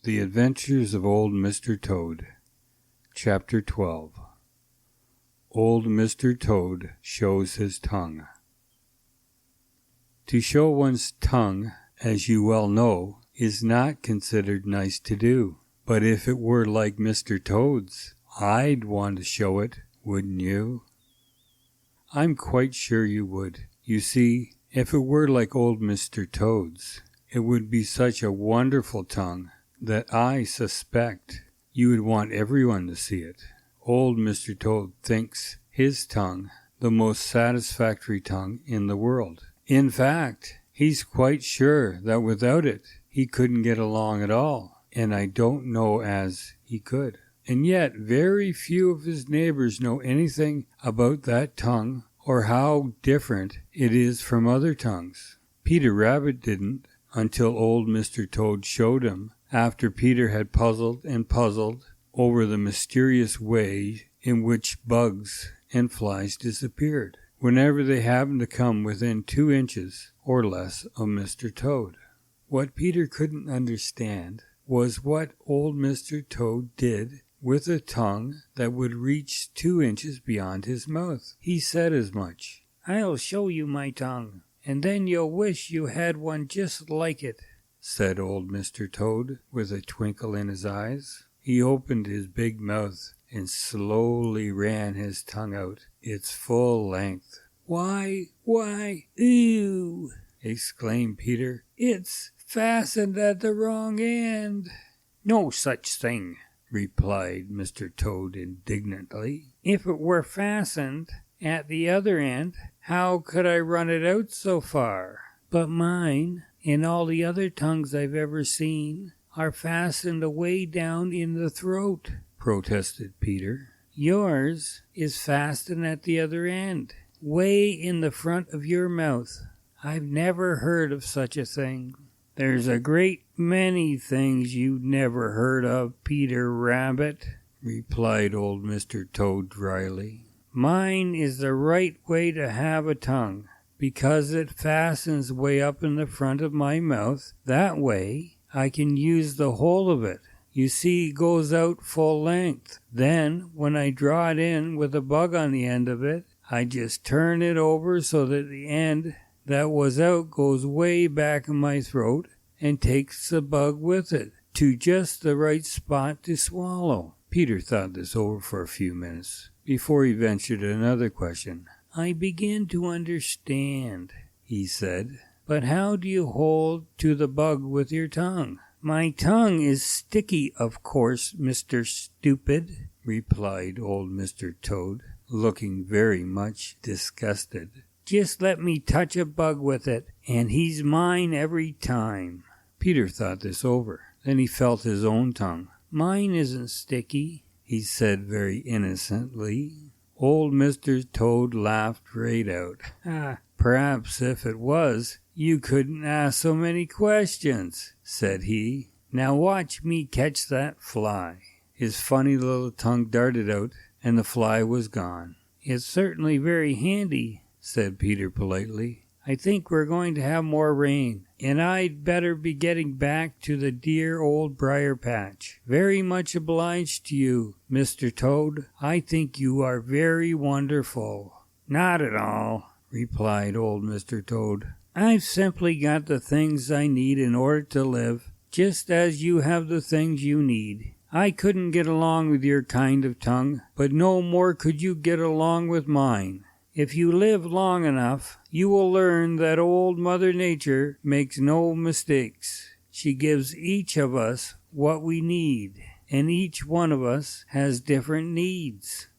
The Adventures of Old Mr. Toad. Chapter 12. Old Mr. Toad Shows His Tongue. To show one's tongue, as you well know, is not considered nice to do. But if it were like Mr. Toad's, I'd want to show it, wouldn't you? I'm quite sure you would. You see, if it were like old Mr. Toad's, it would be such a wonderful tongue that I suspect you would want everyone to see it. Old Mr. Toad thinks his tongue the most satisfactory tongue in the world. In fact, he's quite sure that without it he couldn't get along at all, and I don't know as he could. And yet very few of his neighbors know anything about that tongue or how different it is from other tongues. Peter Rabbit didn't until old Mr. Toad showed him, after Peter had puzzled and puzzled over the mysterious way in which bugs and flies disappeared whenever they happened to come within 2 inches or less of Mr. Toad. What Peter couldn't understand was what old Mr. Toad did with a tongue that would reach 2 inches beyond his mouth. He said as much. "I'll show you my tongue, and then you'll wish you had one just like it," said old Mr. Toad with a twinkle in his eyes. He opened his big mouth and slowly ran his tongue out its full length. Why, ew!" exclaimed Peter. "It's fastened at the wrong end." "No such thing," replied Mr. Toad indignantly. "If it were fastened at the other end, how could I run it out so far? But mine, and all the other tongues I've ever seen, are fastened away down in the throat," protested Peter. "Yours is fastened at the other end, way in the front of your mouth. I've never heard of such a thing." "There's a great many things you've never heard of, Peter Rabbit," replied old Mr. Toad dryly. "Mine is the right way to have a tongue, because it fastens way up in the front of my mouth. That way I can use the whole of it. You see, it goes out full length. Then, when I draw it in with a bug on the end of it, I just turn it over so that the end that was out goes way back in my throat and takes the bug with it to just the right spot to swallow." Peter thought this over for a few minutes before he ventured another question. "I begin to understand," he said. "But how do you hold to the bug with your tongue?" "My tongue is sticky, of course, Mr. Stupid," replied old Mr. Toad, looking very much disgusted. "Just let me touch a bug with it, and he's mine every time." Peter thought this over. Then he felt his own tongue. "Mine isn't sticky," he said very innocently. Old Mr. Toad laughed right out. "Perhaps if it was, you couldn't ask so many questions," said he. "Now watch me catch that fly." His funny little tongue darted out, and the fly was gone. "It's certainly very handy," said Peter politely. "I think we're going to have more rain, and I'd better be getting back to the dear old briar patch. Very much obliged to you, Mr. Toad. I think you are very wonderful." "Not at all," replied old Mr. Toad. "I've simply got the things I need in order to live, just as you have the things you need. I couldn't get along with your kind of tongue, but no more could you get along with mine. If you live long enough, you will learn that old Mother Nature makes no mistakes. She gives each of us what we need, and each one of us has different needs.